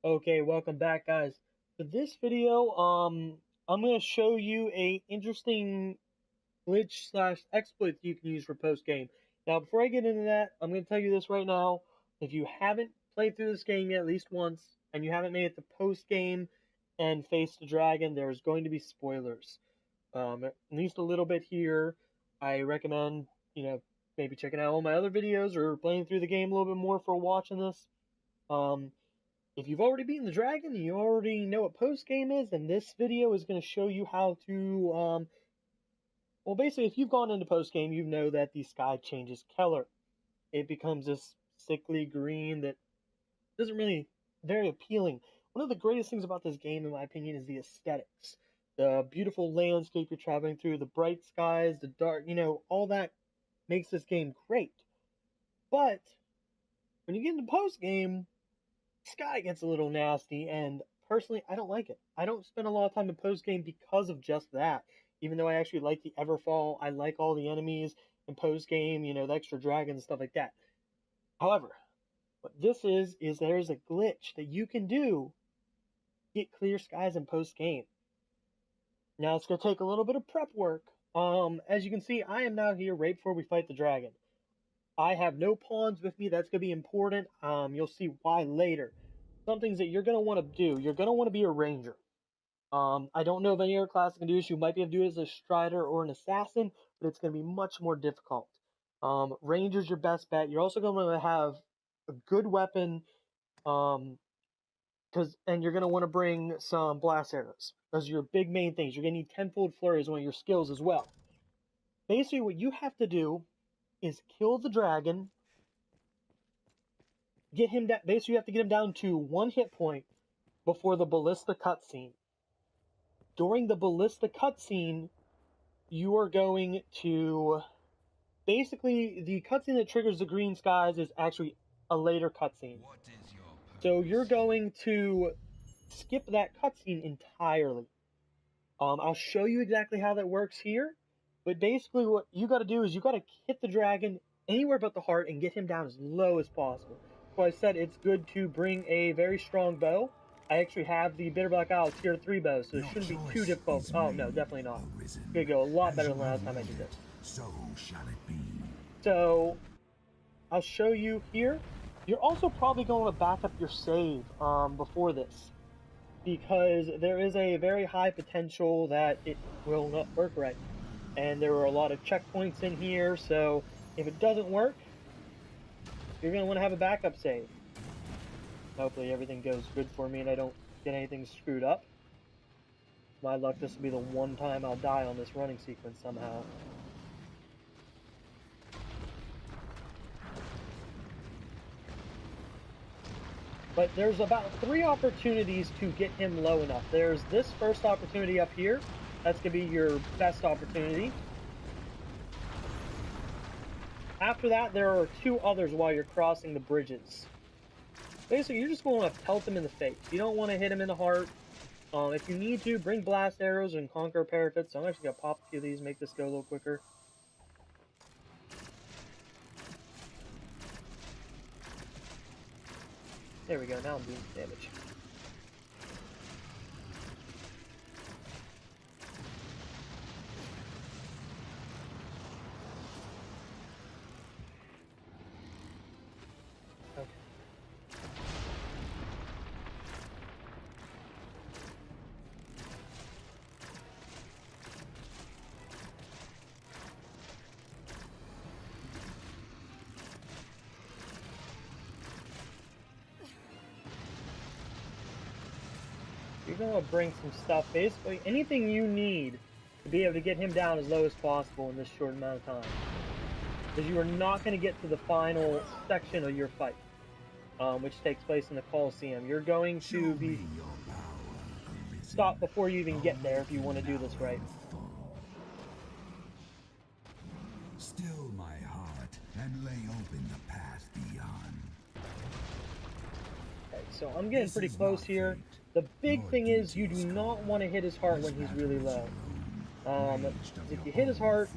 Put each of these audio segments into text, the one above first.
Okay, welcome back, guys. For this video, I'm gonna show you a interesting glitch slash exploit that you can use for post game. Now, before I get into that, I'm gonna tell you this right now: if you haven't played through this game yet, at least once, and you haven't made it to post game and faced the dragon, there's going to be spoilers. At least a little bit here. I recommend, maybe checking out all my other videos or playing through the game a little bit more for watching this. Um, if you've already beaten the dragon, you already know what post game is, and this video is going to show you how to, well, basically, if you've gone into post game, you know that the sky changes color. It becomes this sickly green that doesn't really very appealing. One of the greatest things about this game, in my opinion, is the aesthetics. The beautiful landscape you're traveling through, the bright skies, the dark, all that makes this game great. But when you get into post game, sky gets a little nasty, and personally, I don't like it. I don't spend a lot of time in post game because of just that. Even though I actually like the Everfall, I like all the enemies in post game, the extra dragons and stuff like that. However, what this is there's a glitch that you can do to get clear skies in post game. Now it's gonna take a little bit of prep work. As you can see, I am now here right before we fight the dragon. I have no pawns with me. That's gonna be important. You'll see why later. Some things that you're going to want to do. You're going to want to be a ranger. I don't know of any other class that can do this. You might be able to do it as a strider or an assassin, but it's going to be much more difficult. Ranger's your best bet. You're also going to have a good weapon, and you're going to want to bring some blast arrows. Those are your big main things. You're going to need tenfold flurry as one of your skills as well. Basically, what you have to do is kill the dragon. Get him down. Basically, you have to get him down to 1 hit point before the ballista cutscene. During the ballista cutscene, you are going to basically the cutscene that triggers the green skies is actually a later cutscene. So you're going to skip that cutscene entirely. I'll show you exactly how that works here, but basically what you got to do is you got to hit the dragon anywhere but the heart and get him down as low as possible. So I said it's good to bring a very strong bow. I actually have the Bitter Black Isle tier 3 bow, so it shouldn't be too difficult. Oh, no, definitely not. It's going to go a lot better than last time I did this. So shall it be. So, I'll show you here. You're also probably going to back up your save before this, because there is a very high potential that it will not work right. And there are a lot of checkpoints in here, so if it doesn't work, you're going to want to have a backup save. Hopefully everything goes good for me and I don't get anything screwed up. My luck, this will be the one time I'll die on this running sequence somehow. But there's about 3 opportunities to get him low enough. There's this first opportunity up here. That's going to be your best opportunity. After that, there are 2 others while you're crossing the bridges. Basically, you're just going to pelt him in the face. You don't want to hit him in the heart. If you need to, bring blast arrows and conquer parapets. So I'm actually going to pop a few of these, make this go a little quicker. There we go, now I'm doing damage. Okay. You're going to bring some stuff, basically anything you need to be able to get him down as low as possible in this short amount of time. Because you are not going to get to the final section of your fight, which takes place in the Coliseum. You're going to be stopped before you even get there if you want to do this right. Still my heart and lay open the path beyond. Okay, so I'm getting pretty close here. The big thing is you do not want to hit his heart when he's really low. If you hit his heart,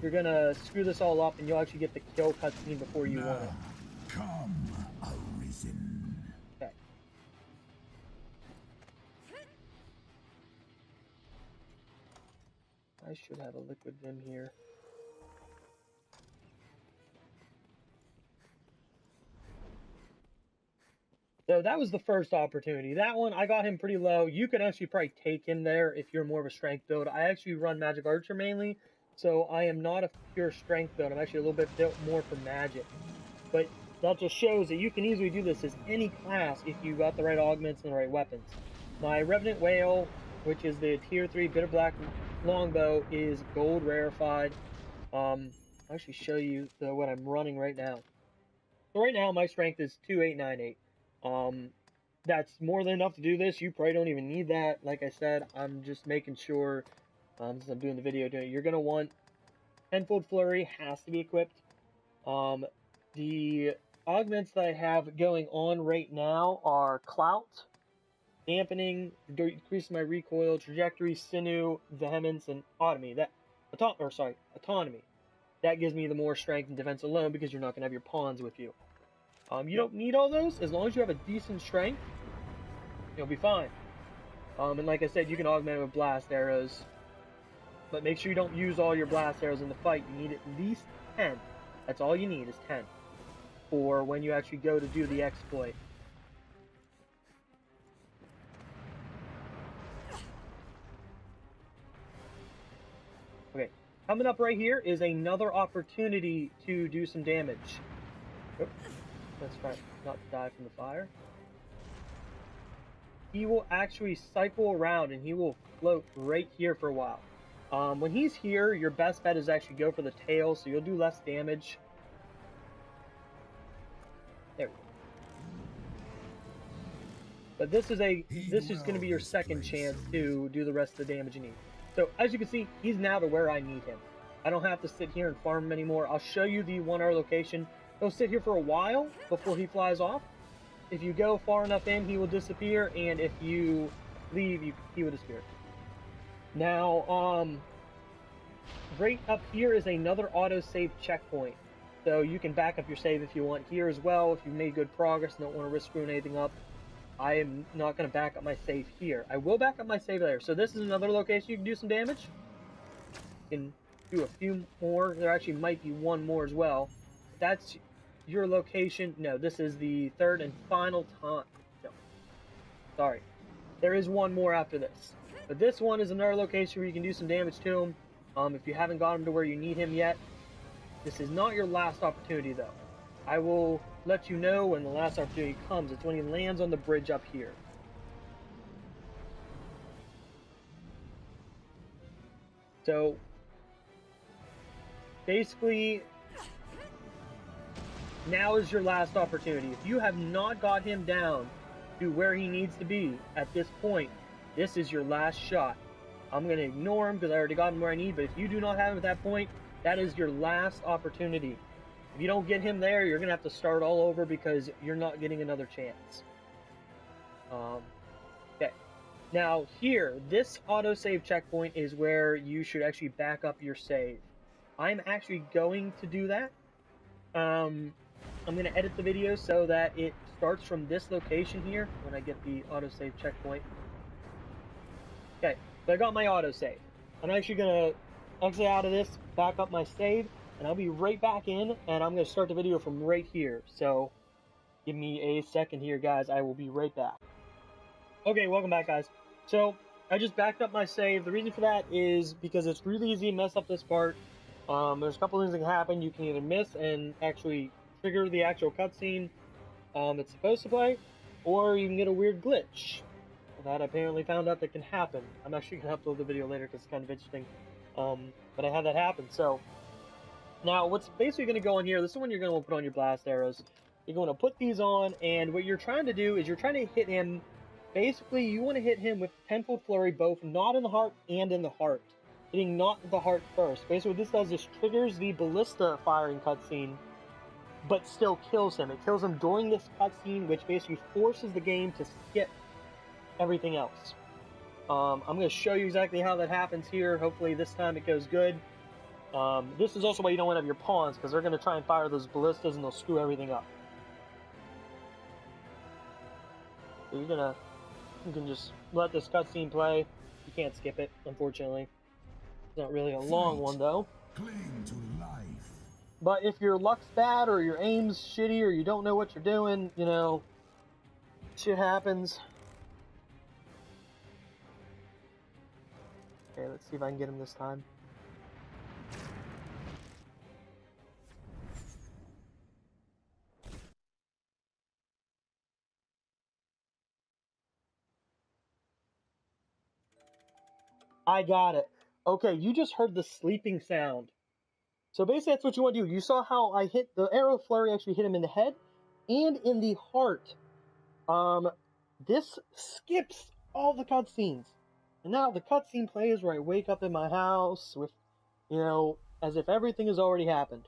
you're going to screw this all up and you'll actually get the kill cutscene before you want it. Come, Arisen. Okay. I should have a liquid gem here. So that was the first opportunity. That one, I got him pretty low. You could actually probably take him there if you're more of a strength build. I actually run Magic Archer mainly, so I am not a pure strength build. I'm actually a little bit built more for magic. But that just shows that you can easily do this as any class if you got the right augments and the right weapons. My Revenant Whale, which is the tier 3 Bitter Black longbow, is gold rarefied. I'll actually show you what I'm running right now. So right now my strength is 2898. That's more than enough to do this. You probably don't even need that. Like I said, I'm just making sure, since I'm doing the video, you're going to want Tenfold Flurry has to be equipped. The augments that I have going on right now are Clout, Dampening, decreasing my recoil, Trajectory, Sinew, Vehemence, and Autonomy. Autonomy. That gives me the more strength and defense alone because you're not going to have your pawns with you. You don't need all those. As long as you have a decent strength, you'll be fine. And like I said, you can augment it with blast arrows. But make sure you don't use all your blast arrows in the fight. You need at least 10. That's all you need is 10. For when you actually go to do the exploit. Okay, coming up right here is another opportunity to do some damage. Oops. Let's try not to die from the fire. He will actually cycle around and he will float right here for a while. When he's here, your best bet is actually go for the tail, so you'll do less damage. There we go. But this is going to be your second chance to do the rest of the damage you need. So as you can see, he's now to where I need him. I don't have to sit here and farm him anymore. I'll show you the 1 hour location. He'll sit here for a while before he flies off. If you go far enough in, he will disappear, and if you leave, he will disappear. Now, right up here is another autosave checkpoint. So you can back up your save if you want here as well. If you've made good progress and don't want to risk screwing anything up, I am not going to back up my save here. I will back up my save there. So this is another location you can do some damage. You can do a few more. There actually might be one more as well. That's your location. No, this is the third and final time. No, sorry. There is one more after this. But this one is another location where you can do some damage to him. If you haven't got him to where you need him yet. This is not your last opportunity, though. I will let you know when the last opportunity comes. It's when he lands on the bridge up here. So, basically, now is your last opportunity. If you have not got him down to where he needs to be at this point, this is your last shot. I'm going to ignore him because I already got him where I need, but if you do not have him at that point, that is your last opportunity. If you don't get him there, you're going to have to start all over because you're not getting another chance. Okay. Now here, this autosave checkpoint is where you should actually back up your save. I'm actually going to do that. I'm going to edit the video so that it starts from this location here when I get the autosave checkpoint. Okay, so I got my autosave. I'm actually going to exit out of this, back up my save, and I'll be right back in, and I'm going to start the video from right here. So, give me a second here, guys. I will be right back. Okay, welcome back, guys. So, I just backed up my save. The reason for that is because it's really easy to mess up this part. There's a couple things that can happen. You can either miss and actually trigger the actual cutscene it's supposed to play, or you can get a weird glitch that I apparently found out that can happen. I'm actually going to upload the video later because it's kind of interesting. But I had that happen. So, now what's basically going to go on here, this is when you're going to put on your blast arrows. You're going to put these on, and what you're trying to do is you're trying to hit him. Basically, you want to hit him with Tenfold Flurry, both not in the heart and in the heart. Hitting not the heart first. Basically, what this does is triggers the ballista firing cutscene, but still kills him. It kills him during this cutscene, which basically forces the game to skip everything else. I'm going to show you exactly how that happens here. Hopefully this time it goes good. This is also why you don't want to have your pawns, because they're going to try and fire those ballistas and they'll screw everything up. So you can just let this cutscene play. You can't skip it, unfortunately. It's not really a long one, though. Cling to life. But if your luck's bad or your aim's shitty or you don't know what you're doing, you know, shit happens. Okay, let's see if I can get him this time. I got it. Okay, you just heard the sleeping sound. So basically that's what you want to do. You saw how I hit the arrow flurry, actually hit him in the head and in the heart. This skips all the cutscenes. And now the cutscene plays where I wake up in my house with, you know, as if everything has already happened.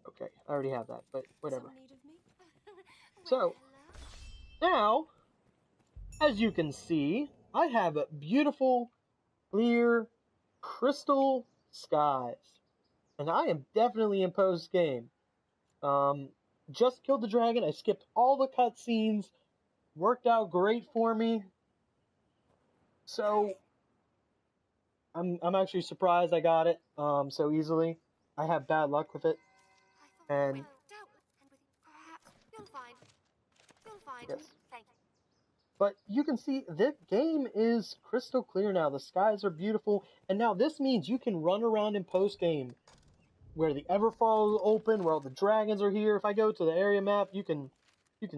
Okay, I already have that, but whatever. So, now, as you can see, I have beautiful, clear, crystal skies. And I am definitely in post-game. Just killed the dragon, I skipped all the cutscenes, worked out great for me. So, I'm actually surprised I got it so easily. I have bad luck with it. And yes. But you can see this game is crystal clear now. The skies are beautiful, and now this means you can run around in post game where the Everfall is open, where all the dragons are here. If I go to the area map, you can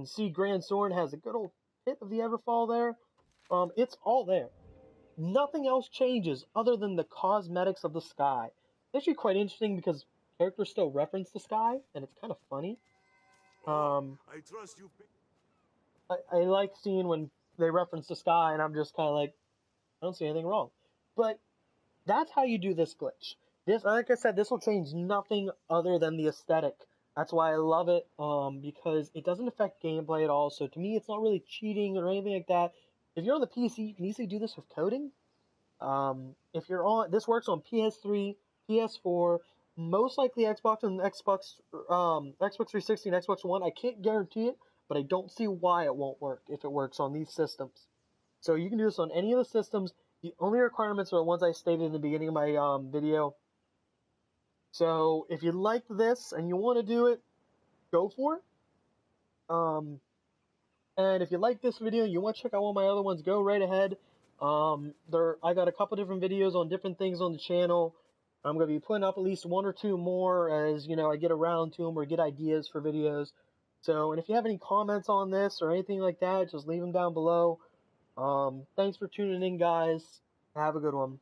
see Grand Soren has a good old pit of the Everfall there. It's all there. Nothing else changes other than the cosmetics of the sky. It's actually quite interesting because characters still reference the sky, and it's kind of funny. I trust you. I like seeing when they reference the sky, and I'm just kind of like, I don't see anything wrong. But that's how you do this glitch. This, like I said, this will change nothing other than the aesthetic. That's why I love it, because it doesn't affect gameplay at all. So to me, it's not really cheating or anything like that. If you're on the PC, you can easily do this with coding. If you're on, this works on PS3, PS4, most likely Xbox and Xbox 360 and Xbox One. I can't guarantee it, but I don't see why it won't work if it works on these systems. So you can do this on any of the systems. The only requirements are the ones I stated in the beginning of my video. So if you like this and you want to do it, go for it. And if you like this video and you want to check out one of my other ones, go right ahead. I got a couple different videos on different things on the channel. I'm going to be putting up at least one or two more as, you know, I get around to them or get ideas for videos. So, and if you have any comments on this or anything like that, just leave them down below. Thanks for tuning in, guys. Have a good one.